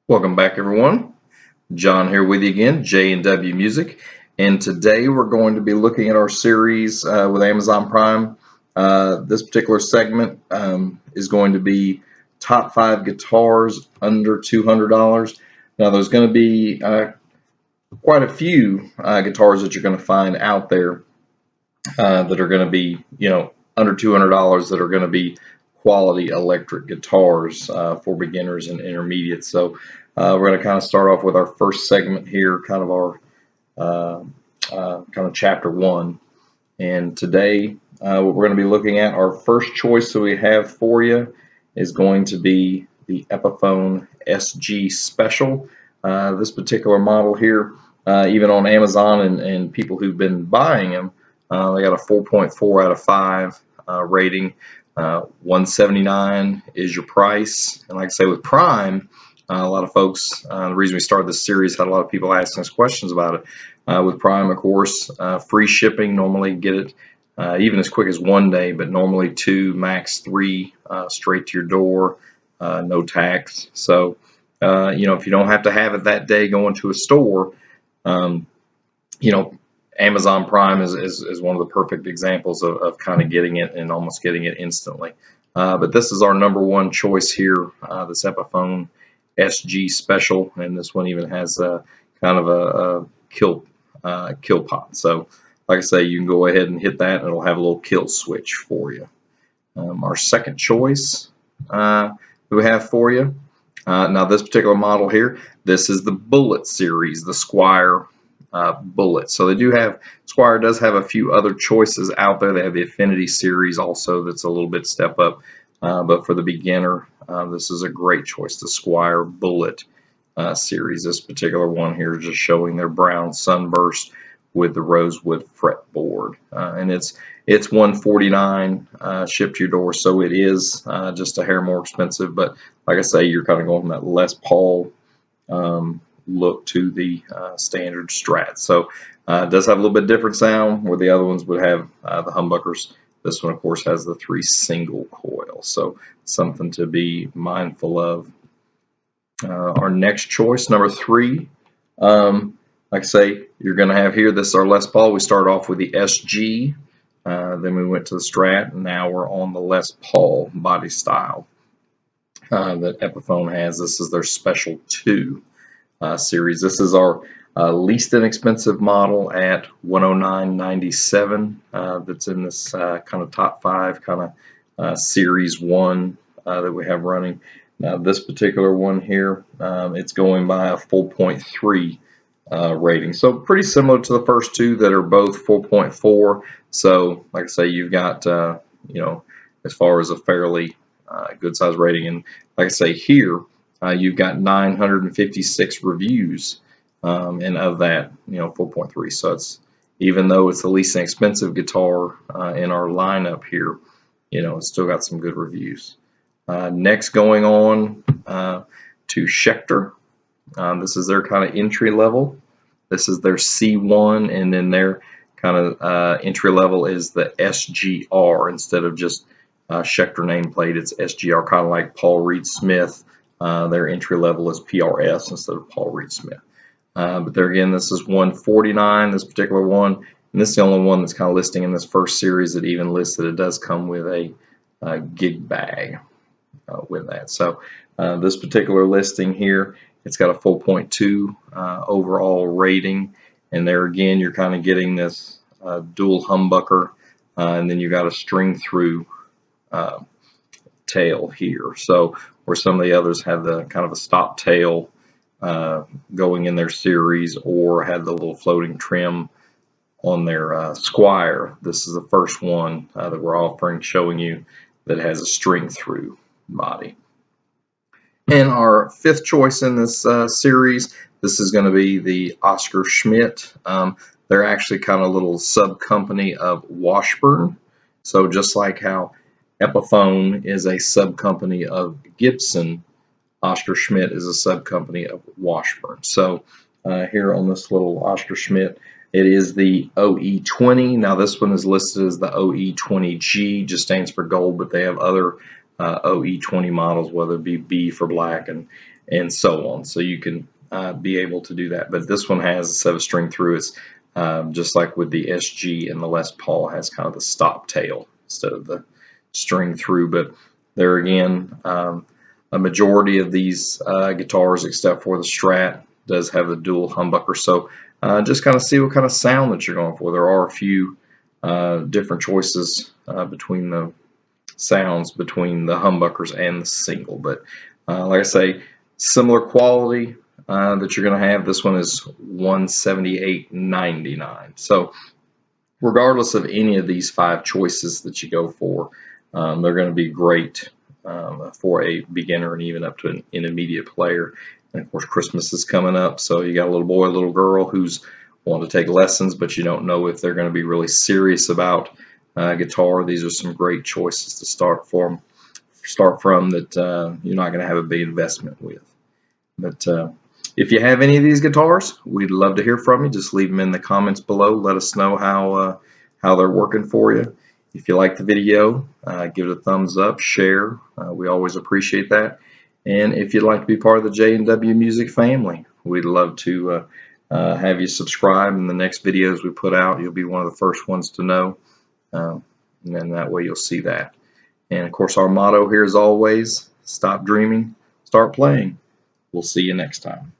Welcome back, everyone. John here with you again, J&W Music, and today we're going to be looking at our series with Amazon Prime. This particular segment is going to be top 5 guitars under $200. Now, there's going to be quite a few guitars that you're going to find out there that are going to be, under $200 that are going to be quality electric guitars for beginners and intermediates. So we're going to kind of start off with our first segment here, kind of our kind of chapter 1. And today, what we're going to be looking at, our first choice that we have for you is going to be the Epiphone SG Special. This particular model here, even on Amazon and people who've been buying them, they got a 4.4 out of 5 rating. $179 is your price, and like I say, with Prime, a lot of folks, the reason we started this series, had a lot of people asking us questions about it. With Prime, of course, free shipping, normally get it even as quick as 1 day, but normally 2, max 3, straight to your door, no tax. So, if you don't have to have it that day going to a store, Amazon Prime is one of the perfect examples of kind of getting it and almost getting it instantly. But this is our number 1 choice here, this Epiphone SG Special, and this one even has kind of a kill pot. So, like I say, you can go ahead and hit that, and it'll have a little kill switch for you. Our second choice we have for you. Now, this particular model here, this is the Bullet series, the Squier Bullet. So they do have, Squier does have a few other choices out there. They have the Affinity series also that's a little bit step up. But for the beginner, this is a great choice, the Squier Bullet series. This particular one here is just showing their brown sunburst with the rosewood fretboard. And it's $149 shipped to your door, so it is just a hair more expensive. But like I say, you're kind of going from that Les Paul look to the standard Strat. So it does have a little bit different sound where the other ones would have the humbuckers. This one, of course, has the 3 single coils, so something to be mindful of. Our next choice, number 3, like I say, you're going to have here, this is our Les Paul. We started off with the SG, then we went to the Strat, and now we're on the Les Paul body style that Epiphone has. This is their Special 2 series. This is our least inexpensive model at $109.97. That's in this kind of top 5 kind of series 1 that we have running. Now this particular one here, it's going by a 4.3 rating, so pretty similar to the first 2 that are both 4.4. So like I say, you've got as far as a fairly good size rating, and like I say here, you've got 956 reviews, and of that, 4.3. So it's, even though it's the least inexpensive guitar in our lineup here, it's still got some good reviews. Next, going on to Schecter. This is their kind of entry level. This is their C1, and then their kind of entry level is the SGR instead of just Schecter nameplate. It's SGR, kind of like Paul Reed Smith. Their entry level is PRS instead of Paul Reed Smith. But there again, this is $149, this particular one, and this is the only one that's kind of listing in this first series that even lists that it does come with a gig bag with that. So this particular listing here, it's got a 4.2 overall rating, and there again, you're kind of getting this dual humbucker, and then you got a string through tail here. So where some of the others have the kind of a stop tail going in their series, or had the little floating trim on their Squier, this is the first one that we're offering, showing you that has a string through body. And our 5th choice in this series, this is going to be the Oscar Schmidt. They're actually kind of a little sub company of Washburn. So just like how Epiphone is a sub company of Gibson, Oscar Schmidt is a sub company of Washburn. So here on this little Oscar Schmidt, it is the OE20. Now this one is listed as the OE20G, just stands for gold, but they have other OE20 models, whether it be B for black and so on. So you can be able to do that. But this one has, instead of string through, it's just like with the SG and the Les Paul, has kind of the stop tail instead of the string through. But there again, a majority of these guitars, except for the Strat, does have the dual humbucker. So just kind of see what kind of sound that you're going for. There are a few different choices between the sounds between the humbuckers and the single, but like I say, similar quality that you're going to have. This one is $178.99. So regardless of any of these 5 choices that you go for, they're going to be great for a beginner and even up to an intermediate player. And of course, Christmas is coming up, so you got a little boy, a little girl who's wanting to take lessons, but you don't know if they're going to be really serious about guitar. These are some great choices to start from that you're not going to have a big investment with. But if you have any of these guitars, we'd love to hear from you. Just leave them in the comments below. Let us know how they're working for you. If you like the video, give it a thumbs up, share. We always appreciate that. And if you'd like to be part of the J&W Music family, we'd love to have you subscribe. In the next videos we put out, you'll be one of the first ones to know. And then that way you'll see that. And of course, our motto here is always, stop dreaming, start playing. We'll see you next time.